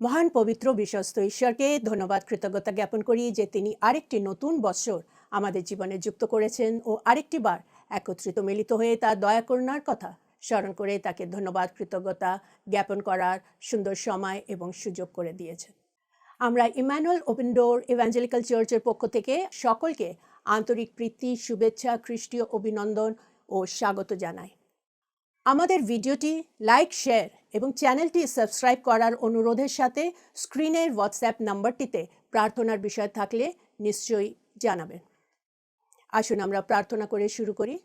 মহান পবিত্র বিশ্বস্ত ঈশ্বরকে ধন্যবাদ কৃতজ্ঞতা জ্ঞাপন করি যে তিনি আরেকটি নতুন বৎসর আমাদের জীবনে যুক্ত করেছেন ও আরেকটি বার একত্রিত মিলিত হয়ে তার দয়া করুণার কথা স্মরণ করে তাকে ধন্যবাদ কৃতজ্ঞতা জ্ঞাপন করার সুন্দর সময় এবং সুযোগ করে দিয়েছেন। আমরা ইম্যানুয়েল ওপেন ডোর ইভাঞ্জেলিক্যাল চার্চের পক্ষ থেকে সকলকে আন্তরিক প্রীতি শুভেচ্ছা খ্রিস্টীয় অভিনন্দন ও স্বাগত জানাই। আমাদের ভিডিওটি লাইক শেয়ার এবং চ্যানেলটি সাবস্ক্রাইব করার অনুরোধের সাথে স্ক্রিনের হোয়াটসঅ্যাপ নাম্বারটিতে প্রার্থনার বিষয় থাকলে নিশ্চয়ই জানাবেন। আসুন আমরা প্রার্থনা করে শুরু করি।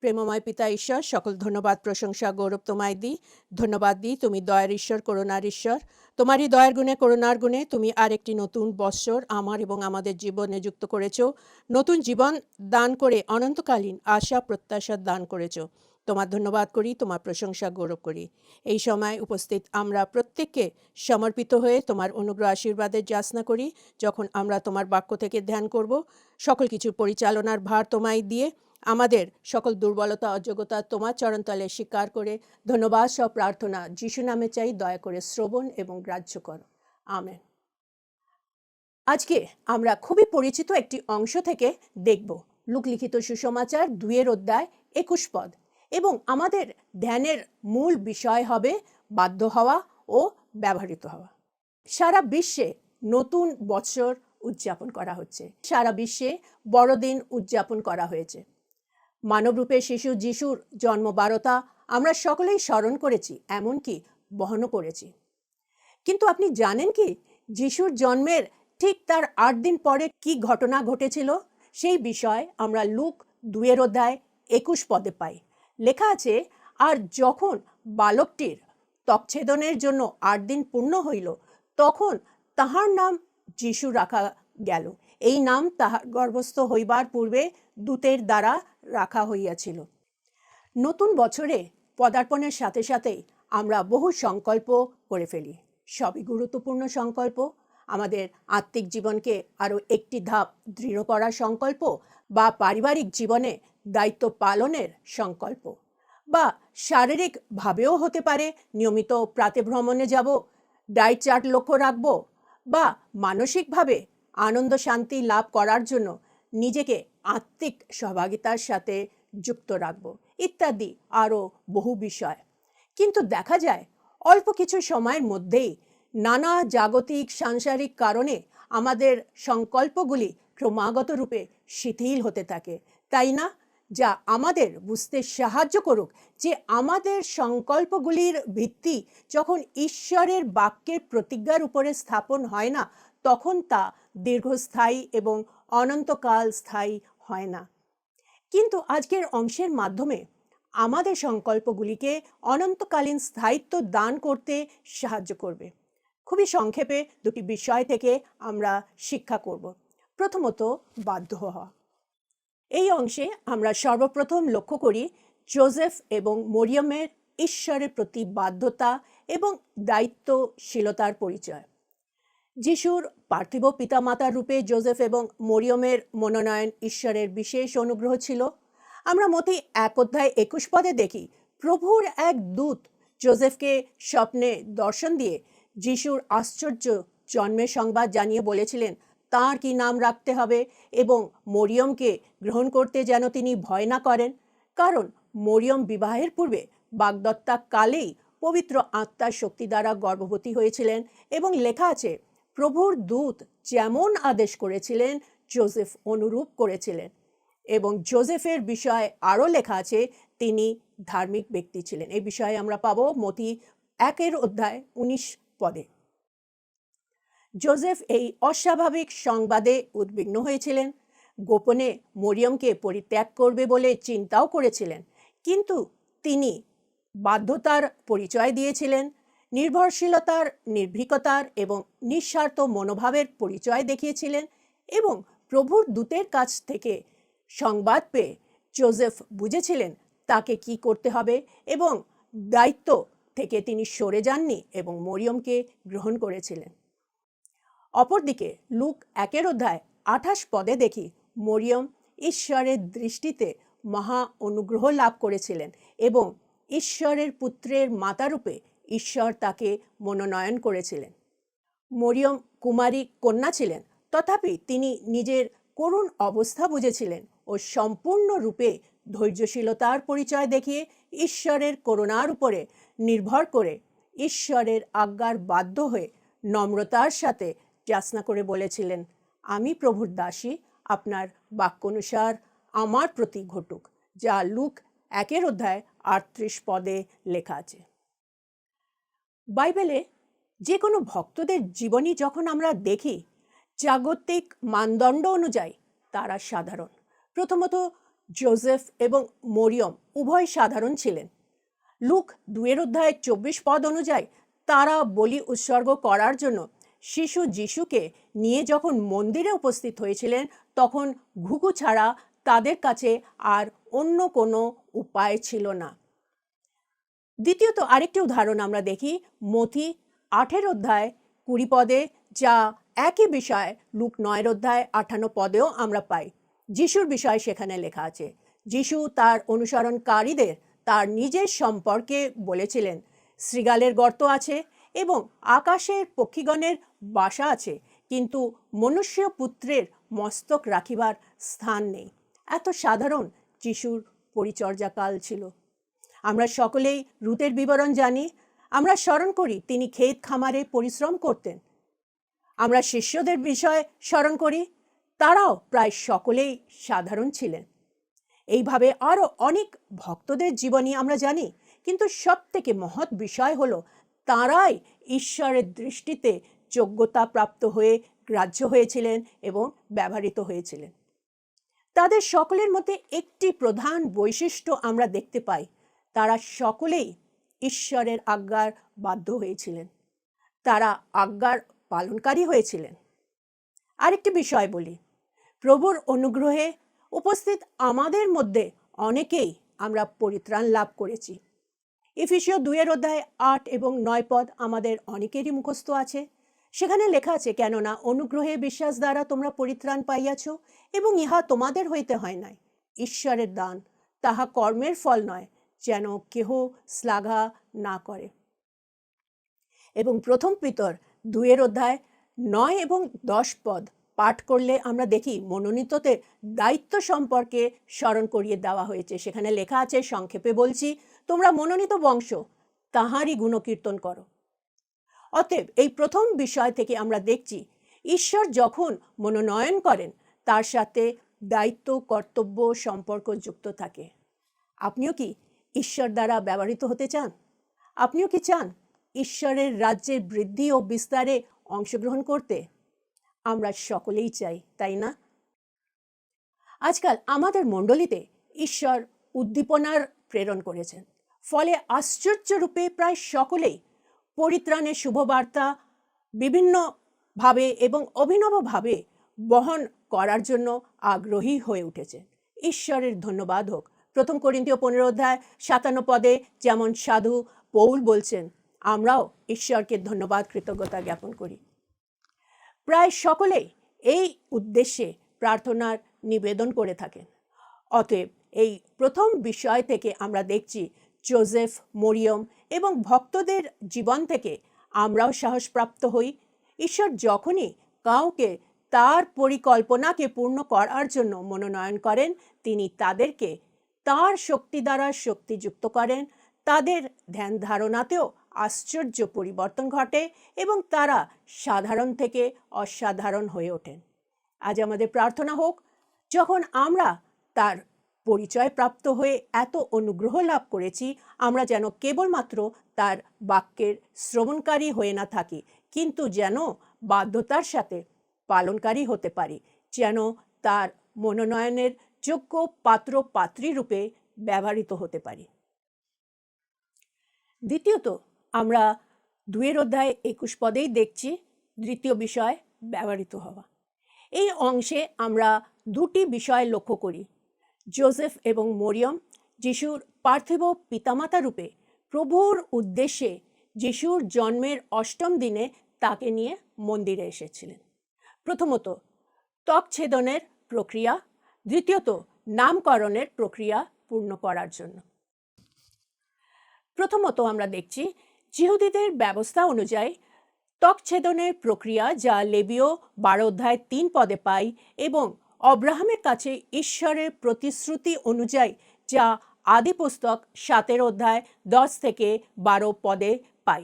প্রেমময় পিতা ঈশ্বর, সকল ধন্যবাদ প্রশংসা গৌরব তোমায় দিই। ধন্যবাদ দিই, তুমি দয়ার ঈশ্বর, করুণার ঈশ্বর। তোমারই দয়ার গুণে করুণার গুণে তুমি আরেকটি নতুন বৎসর আমার এবং আমাদের জীবনে যুক্ত করেছ। নতুন জীবন দান করে অনন্তকালীন আশা প্রত্যাশা দান করেছ। তোমার ধন্যবাদ করি, তোমার প্রশংসা গৌরব করি। এই সময় উপস্থিত আমরা প্রত্যেককে সমর্পিত হয়ে তোমার অনুগ্রহ আশীর্বাদের যাচনা করি। যখন আমরা তোমার বাক্য থেকে ধ্যান করব, সকল কিছু পরিচালনার ভার তোমায় দিয়ে আমাদের সকল দুর্বলতা অযোগ্যতা তোমার চরণতলে স্বীকার করে ধন্যবাদ সব প্রার্থনা যিশু নামে চাই, দয়া করে শ্রবণ এবং গ্রাহ্য করো। আমেন। আজকে আমরা খুবই পরিচিত একটি অংশ থেকে দেখব লূক লিখিত সুসমাচার 2 অধ্যায় 21 পদ, এবং আমাদের ধ্যানের মূল বিষয় হবে বাধ্য হওয়া ও ব্যবহৃত হওয়া। সারা বিশ্বে নতুন বৎসর উদযাপন করা হচ্ছে, সারা বিশ্বে বড়দিন উদযাপন করা হয়েছে। মানবরূপে শিশু যিশুর জন্মবারতা আমরা সকলেই স্মরণ করেছি, এমনকি বহনও করেছি। কিন্তু আপনি জানেন কি যিশুর জন্মের ঠিক তার 8 দিন পরে কি ঘটনা ঘটেছিল? সেই বিষয় আমরা লূক 2 অধ্যায় 21 পদে পাই। লেখা আছে, আর যখন বালকটির ত্বকছেদনের জন্য 8 দিন পূর্ণ হইল, তখন তাহার নাম যিশু রাখা গেল। এই নাম তাহার গর্ভস্থ হইবার পূর্বে দূতের দ্বারা রাখা হইয়াছিল। নতুন বছরে পদার্পণের সাথে সাথেই আমরা বহু সংকল্প করে ফেলি। সবই গুরুত্বপূর্ণ সংকল্প। আমাদের আত্মিক জীবনকে আরও একটি ধাপ দৃঢ় করার সংকল্প, বা পারিবারিক জীবনে দায়িত্ব পালনের সংকল্প, বা শারীরিকভাবেও হতে পারে নিয়মিত প্রাতঃভ্রমণে যাব, ডায়েট চার্ট লক্ষ্য রাখব, বা মানসিকভাবে আনন্দ শান্তি লাভ করার জন্য নিজেকে আত্মিক সহভাগিতার সাথে যুক্ত রাখব, ইত্যাদি আরও বহু বিষয়। কিন্তু দেখা যায় অল্প কিছু সময়ের মধ্যেই নানা জাগতিক সাংসারিক কারণে আমাদের সংকল্পগুলি ক্রমাগত রূপে শিথিল হতে থাকে, তাই না? যা আমাদের বুঝতে সাহায্য করুক যে আমাদের সংকল্পগুলির ভিত্তি যখন ঈশ্বরের বাক্যের প্রতিজ্ঞার উপরে স্থাপন হয় না, তখন তা দীর্ঘস্থায়ী এবং অনন্তকাল স্থায়ী হয় না। কিন্তু আজকের অংশের মাধ্যমে আমাদের সংকল্পগুলিকে অনন্তকালীন স্থায়িত্ব দান করতে সাহায্য করবে। খুবই সংক্ষেপে দুটি বিষয় থেকে আমরা শিক্ষা করব। প্রথমত, বাধ্য হওয়া। এই অংশে আমরা সর্বপ্রথম লক্ষ্য করি যোসেফ এবং মরিয়মের ঈশ্বরের প্রতি বাধ্যতা এবং দায়িত্বশীলতার পরিচয়। যিশুর পার্থিব পিতামাতার রূপে যোসেফ এবং মরিয়মের মনোনয়ন ঈশ্বরের বিশেষ অনুগ্রহ ছিল। আমরা মতি 1 অধ্যায় 21 পদে দেখি, প্রভুর এক দূত যোসেফকে স্বপ্নে দর্শন দিয়ে যিশুর আশ্চর্য জন্মের সংবাদ জানিয়ে বলেছিলেন তাঁর কি নাম রাখতে হবে, এবং মরিয়মকে গ্রহণ করতে যেন তিনি ভয় না করেন, কারণ মরিয়ম বিবাহের পূর্বে বাগদত্তা কালেই পবিত্র আত্মার শক্তি দ্বারা গর্ভবতী হয়েছিলেন। এবং লেখা আছে, প্রভুর দূত যেমন আদেশ করেছিলেন যোসেফ অনুরূপ করেছিলেন। এবং যোসেফের বিষয়ে আরও লেখা আছে, তিনি ধার্মিক ব্যক্তি ছিলেন। এই বিষয়ে আমরা পাবো মতি 1 অধ্যায় 19 পদে। যোসেফ এই অস্বাভাবিক সংবাদে উদ্বিগ্ন হয়েছিলেন, গোপনে মরিয়মকে পরিত্যাগ করবে বলে চিন্তাও করেছিলেন, কিন্তু তিনি বাধ্যতার পরিচয় দিয়েছিলেন, নির্ভরশীলতার, নির্ভীকতার এবং নিঃস্বার্থ মনোভাবের পরিচয় দেখিয়েছিলেন। এবং প্রভুর দূতের কাছ থেকে সংবাদ পেয়ে যোসেফ বুঝেছিলেন তাকে কি করতে হবে, এবং দায়িত্ব থেকে তিনি সরে যাননি এবং মরিয়মকে গ্রহণ করেছিলেন। অপরদিকে লূক 1 অধ্যায় 28 পদে দেখি, মরিয়ম ঈশ্বরের দৃষ্টিতে মহা অনুগ্রহ লাভ করেছিলেন এবং ঈশ্বরের পুত্রের মাতারূপে ঈশ্বর তাকে মনোনয়ন করেছিলেন। মরিয়ম কুমারী কন্যা ছিলেন, তথাপি তিনি নিজের করুণ অবস্থা বুঝেছিলেন ও সম্পূর্ণরূপে ধৈর্যশীলতার পরিচয় দেখিয়ে ঈশ্বরের করুণার উপরে নির্ভর করে ঈশ্বরের আজ্ঞার বাধ্য হয়ে নম্রতার সাথে যাচনা করে বলেছিলেন, আমি প্রভুর দাসী, আপনার বাক্যানুসার আমার প্রতি ঘটুক, যা লুক 1:38 লেখা আছে। বাইবেলে যে কোনো ভক্তদের জীবনী যখন আমরা দেখি, জাগতিক মানদণ্ড অনুযায়ী তারা সাধারণ। প্রথমত, জোসেফ এবং মরিয়ম উভয় সাধারণ ছিলেন। লুক 2:24 অনুযায়ী তারা বলি উৎসর্গ করার জন্য শিশু যিশুকে নিয়ে যখন মন্দিরে উপস্থিত হয়েছিলেন, তখন ঘুঘু ছাড়া তাদের কাছে আর অন্য কোনো উপায় ছিল না। দ্বিতীয়ত, আরেকটি উদাহরণ আমরা দেখি মথি 8:20 যা একই বিষয় লুক 9:58 আমরা পাই। যিশুর বিষয় সেখানে লেখা আছে। যিশু তার অনুসরণকারীদের তার নিজের সম্পর্কে বলেছিলেন, শৃগালের গর্ত আছে এবং আকাশের পক্ষীগণের বাসা আছে, কিন্তু মনুষ্য পুত্রের মস্তক রাখিবার স্থান নেই। এত সাধারণ যিশুর পরিচর্যাকাল ছিল। আমরা সকলেই রুতের বিবরণ জানি। আমরা স্মরণ করি তিনি ক্ষেত খামারে পরিশ্রম করতেন। আমরা শিষ্যদের বিষয়ে স্মরণ করি, তারাও প্রায় সকলেই সাধারণ ছিলেন। এইভাবে আরও অনেক ভক্তদের জীবনী আমরা জানি, কিন্তু সব থেকে মহৎ বিষয় হলো তারাই ঈশ্বরের দৃষ্টিতে যোগ্যতা প্রাপ্ত হয়ে গ্রাহ্য হয়েছিলেন এবং ব্যবহৃত হয়েছিলেন। তাদের সকলের মধ্যে একটি প্রধান বৈশিষ্ট্য আমরা দেখতে পাই, তারা সকলেই ঈশ্বরের আজ্ঞার বাধ্য হয়েছিলেন। তারা আজ্ঞার পালনকারী হয়েছিলেন। আরেকটি বিষয় বলি, প্রভুর অনুগ্রহে উপস্থিত আমাদের মধ্যে অনেকেই আমরা পরিত্রাণ লাভ করেছি। এফেসীয় 2:8 এবং 9 আমাদের অনেকেরই মুখস্থ আছে। সেখানে লেখা আছে, কেননা অনুগ্রহে বিশ্বাস দ্বারা তোমরা পরিত্রাণ পাইয়াছ, এবং ইহা তোমাদের হইতে হয় নাই, ঈশ্বরের দান, তাহা কর্মের ফল নয়, যেন কেহ শ্লাঘা না করে। এবং প্রথম পিতর 2:9 এবং 10 পাঠ করলে আমরা দেখি মনোনীতদের দায়িত্ব সম্পর্কে স্মরণ করিয়ে দেওয়া হয়েছে। সেখানে লেখা আছে, সংক্ষেপে বলছি, তোমরা মনোনীত বংশ, তাহারই গুণকীর্তন করো। অতএব এই প্রথম বিষয় থেকে আমরা দেখছি, ঈশ্বর যখন মনোনয়ন করেন তার সাথে দায়িত্ব কর্তব্য সম্পর্ক যুক্ত থাকে। আপনিও কি ঈশ্বর দ্বারা ব্যবহৃত হতে চান? আপনিও কি চান ঈশ্বরের রাজ্যের বৃদ্ধি ও বিস্তারে অংশগ্রহণ করতে? আমরা সকলেই চাই, তাই না? আজকাল আমাদের মণ্ডলীতে ঈশ্বর উদ্দীপনার প্রেরণ করেছেন, ফলে আশ্চর্যরূপে প্রায় সকলেই পরিত্রাণের শুভবার্তা বিভিন্নভাবে এবং অভিনবভাবে বহন করার জন্য আগ্রহী হয়ে উঠেছে। ঈশ্বরের ধন্যবাদ হোক। 1 করিন্থীয় 15:57 যেমন সাধু পৌল বলছেন, আমরাও ঈশ্বরকে ধন্যবাদ কৃতজ্ঞতা জ্ঞাপন করি। প্রায় সকলেই এই উদ্দেশ্যে প্রার্থনার নিবেদন করে থাকেন। অতএব এই প্রথম বিষয় থেকে আমরা দেখছি, জোসেফ, মরিয়ম এবং ভক্তদের জীবন থেকে আমরাও সাহসপ্রাপ্ত হই। ঈশ্বর যখনই কাউকে তার পরিকল্পনাকে পূর্ণ করার জন্য মনোনয়ন করেন, তিনি তাদেরকে তার শক্তি দ্বারা শক্তিযুক্ত করেন। তাদের ধ্যান ধারণাতেও আশ্চর্য পরিবর্তন ঘটে এবং তারা সাধারণ থেকে অসাধারণ হয়ে ওঠেন। আজ আমাদের প্রার্থনা হোক, যখন আমরা তার পরিচয় প্রাপ্ত হয়ে এত অনুগ্রহ লাভ করেছি, আমরা যেন কেবলমাত্র তার বাক্যের শ্রবণকারী হয়ে না থাকি, কিন্তু যেন বাধ্যতার সাথে পালনকারী হতে পারি, যেন তার মনোনয়নের যোগ্য পাত্র পাত্রী রূপে ব্যবহৃত হতে পারি। দ্বিতীয়ত, আমরা 2:21 দেখছি দ্বিতীয় বিষয় ব্যবহৃত হওয়া। এই অংশে আমরা দুটি বিষয় লক্ষ্য করি। জোসেফ এবং মরিয়ম যিশুর পার্থিব পিতামাতা রূপে প্রভুর উদ্দেশ্যে যিশুর জন্মের 8ম দিনে তাকে নিয়ে মন্দিরে এসেছিলেন। প্রথমত, ত্বকছেদনের প্রক্রিয়া, দ্বিতীয়ত নামকরণের প্রক্রিয়া পূর্ণ করার জন্য। প্রথমত আমরা দেখছি, যিহুদিদের ব্যবস্থা অনুযায়ী ত্বকছেদনের প্রক্রিয়া যা লেবীয় 12 অধ্যায় 3 পদে পাই এবং অব্রাহামের কাছে ঈশ্বরের প্রতিশ্রুতি অনুযায়ী যা আদি পুস্তক 17 অধ্যায় 10 থেকে 12 পদে পাই।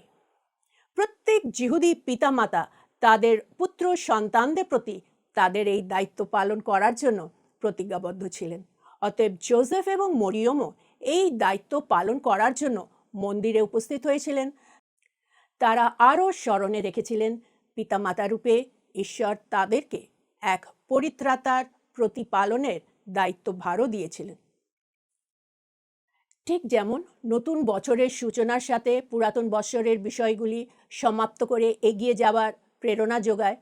প্রত্যেক যিহুদি পিতামাতা তাদের পুত্র সন্তানদের প্রতি তাদের এই দায়িত্ব পালন করার জন্য প্রতিজ্ঞাবদ্ধ ছিলেন। অতএব যোসেফ এবং মরিয়মও এই দায়িত্ব পালন করার জন্য মন্দিরে উপস্থিত হয়েছিলেন। তারা আরও স্মরণে রেখেছিলেন পিতামাতা রূপে ঈশ্বর তাদেরকে এক পরিত্রাতার প্রতিপালনের দায়িত্বভারও দিয়েছিলেন। ঠিক যেমন নতুন বছরের সূচনার সাথে পুরাতন বৎসরের বিষয়গুলি সমাপ্ত করে এগিয়ে যাওয়ার প্রেরণা যোগায়,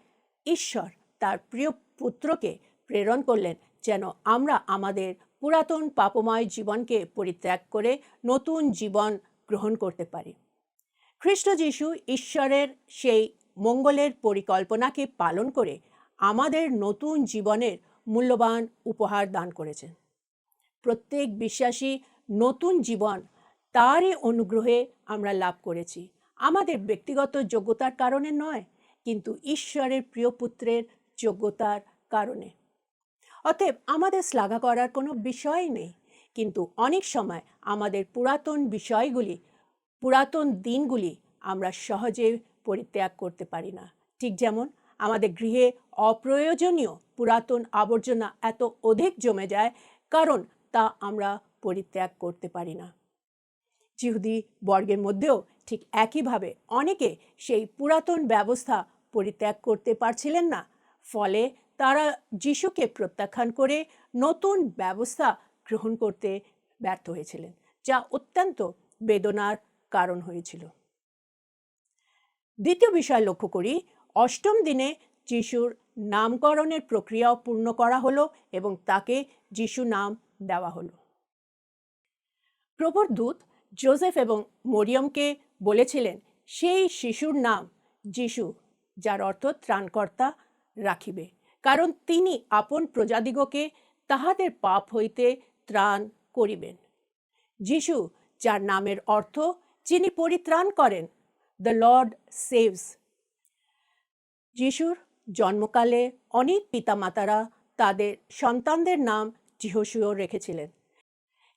ঈশ্বর তার প্রিয় পুত্রকে প্রেরণ করলেন যেন আমরা আমাদের পুরাতন পাপময় জীবনকে পরিত্যাগ করে নতুন জীবন গ্রহণ করতে পারি। খ্রিস্ট যিশু ঈশ্বরের সেই মঙ্গলের পরিকল্পনাকে পালন করে আমাদের নতুন জীবনের মূল্যবান উপহার দান করেছেন। প্রত্যেক বিশ্বাসী নতুন জীবন তারই অনুগ্রহে আমরা লাভ করেছি, আমাদের ব্যক্তিগত যোগ্যতার কারণে নয়, কিন্তু ঈশ্বরের প্রিয় পুত্রের যোগ্যতার কারণে। অতএব আমাদের শ্লাঘা করার কোনো বিষয় নেই, কিন্তু অনেক সময় আমাদের পুরাতন বিষয়গুলি, পুরাতন দিনগুলি আমরা সহজে পরিত্যাগ করতে পারি না। ঠিক যেমন আমাদের গৃহে অপ্রয়োজনীয় পুরাতন আবর্জনা এত অধিক জমে যায় কারণ তা আমরা পরিত্যাগ করতে পারি না। যিহুদি বর্গের মধ্যেও ঠিক একইভাবে অনেকে সেই পুরাতন ব্যবস্থা পরিত্যাগ করতে পারছিলেন না, ফলে তারা যিশুকে প্রত্যাখ্যান করে নতুন ব্যবস্থা গ্রহণ করতে ব্যর্থ হয়েছিলেন, যা অত্যন্ত বেদনার কারণ হয়েছিল। দ্বিতীয় বিষয় লক্ষ্য করি, অষ্টম দিনে যিশুর নামকরণের প্রক্রিয়াও পূর্ণ করা হলো এবং তাকে যিশু নাম দেওয়া হলো। প্রভুর দূত যোসেফ এবং মরিয়মকে বলেছিলেন সেই শিশুর নাম যিশু, যার অর্থ ত্রাণকর্তা, রাখিবে, কারণ তিনি আপন প্রজাদিগকে তাহাদের পাপ হইতে ত্রাণ করিবেন। যিশু, যার নামের অর্থ যিনি পরিত্রাণ করেন, দ্য লর্ড সেভস। যিশুর জন্মকালে অনেক পিতামাতারা তাদের সন্তানদের নাম যিহোশূয় রেখেছিলেন,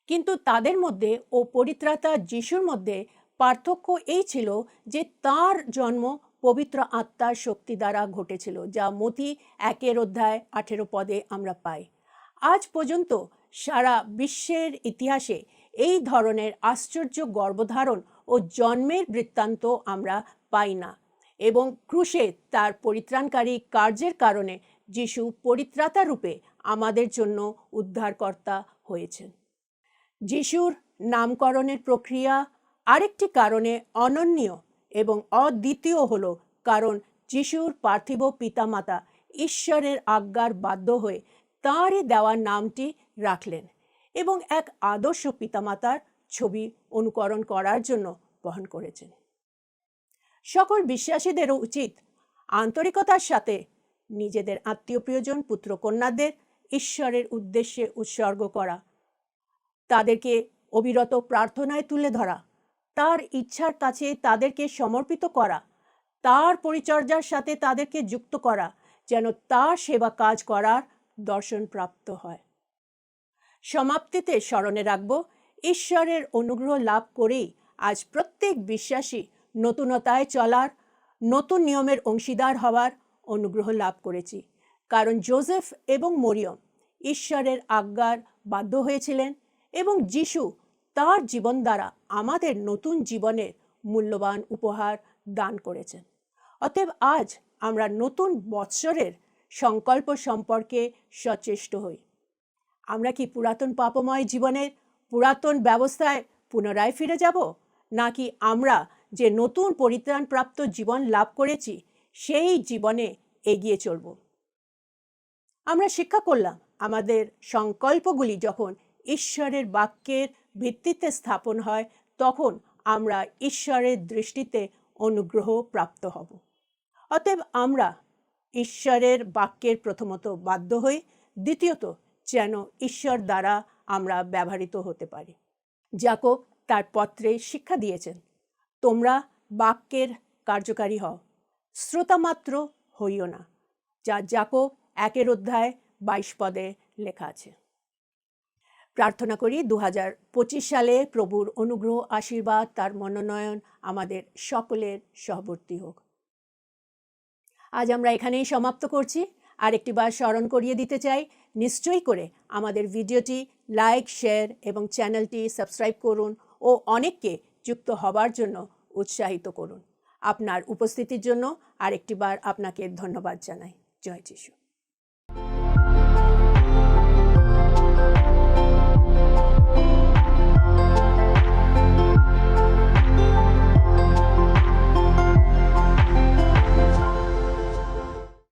কিন্তু তাদের মধ্যে ও পরিত্রাতা যিশুর মধ্যে পার্থক্য এই ছিল যে তাঁর জন্ম পবিত্র আত্মার শক্তি দ্বারা ঘটেছিল, যা মতি 1 অধ্যায় 18 পদে আমরা পাই। আজ পর্যন্ত সারা বিশ্বের ইতিহাসে এই ধরনের আশ্চর্য গর্ভধারণ ও জন্মের বৃত্তান্ত আমরা পাই না, এবং ক্রুশে তার পরিত্রাণকারী কার্যের কারণে যিশু পরিত্রাতা রূপে আমাদের জন্য উদ্ধারকর্তা হয়েছেন। যিশুর নামকরণের প্রক্রিয়া আরেকটি কারণে অনন্য এবং অদ্বিতীয় হলো কারণ যিশুর পার্থিব পিতামাতা ঈশ্বরের আজ্ঞার বাধ্য হয়ে তাঁরই দেওয়া নামটি রাখলেন এবং এক আদর্শ পিতামাতার ছবি অনুকরণ করার জন্য বহন করেছেন। সকল বিশ্বাসীদেরও উচিত আন্তরিকতার সাথে নিজেদের আত্মীয় প্রিয়জন পুত্রকন্যাদের ঈশ্বরের উদ্দেশ্যে উৎসর্গ করা, তাদেরকে অবিরত প্রার্থনায় তুলে ধরা, তার ইচ্ছার কাছে তাদেরকে সমর্পিত করা, তার পরিচর্যার সাথে তাদেরকে যুক্ত করা, যেন তার সেবা কাজ করার দর্শন প্রাপ্ত হয়। সমাপ্তিতে স্মরণে রাখব, ঈশ্বরের অনুগ্রহ লাভ করেই আজ প্রত্যেক বিশ্বাসী নতুনতায় চলার, নতুন নিয়মের অংশীদার হওয়ার অনুগ্রহ লাভ করেছি, কারণ যোসেফ এবং মরিয়ম ঈশ্বরের আজ্ঞার বাধ্য হয়েছিলেন এবং যিশু তার জীবন দ্বারা আমাদের নতুন জীবনের মূল্যবান উপহার দান করেছেন। অতএব আজ আমরা নতুন বৎসরের সংকল্প সম্পর্কে সচেষ্ট হই। আমরা কি পুরাতন পাপময় জীবনের পুরাতন ব্যবস্থায় পুনরায় ফিরে যাব, নাকি আমরা যে নতুন পরিত্রাণপ্রাপ্ত জীবন লাভ করেছি সেই জীবনে এগিয়ে চলব? আমরা শিক্ষা করলাম আমাদের সংকল্পগুলি যখন ঈশ্বরের বাক্যের ভিত্তিতে স্থাপন হয় তখন আমরা ঈশ্বরের দৃষ্টিতে অনুগ্রহ প্রাপ্ত হব। অতএব আমরা ঈশ্বরের বাক্যের প্রথমত বাধ্য হই, দ্বিতীয়ত যেন ঈশ্বর দ্বারা আমরা ব্যবহৃত হতে পারি। যাকব তার পত্রে শিক্ষা দিয়েছেন, তোমরা বাক্যের কার্যকারী হও, শ্রোতামাত্র হইও না, যা যাকব 1:22 পদে লেখা আছে। প্রার্থনা করি 2025 সালে প্রভুর অনুগ্রহ, আশীর্বাদ, তার মনোনয়ন আমাদের সকলের সহবর্তী হোক। আজ আমরা এখানেই সমাপ্ত করছি। আরেকটি বার স্মরণ করিয়ে দিতে চাই, নিশ্চয়ই করে আমাদের ভিডিওটি লাইক, শেয়ার এবং চ্যানেলটি সাবস্ক্রাইব করুন ও অনেককে যুক্ত হবার জন্য উৎসাহিত করুন। আপনার উপস্থিতির জন্য আরেকটি বার আপনাকে ধন্যবাদ জানাই। জয় যিশু।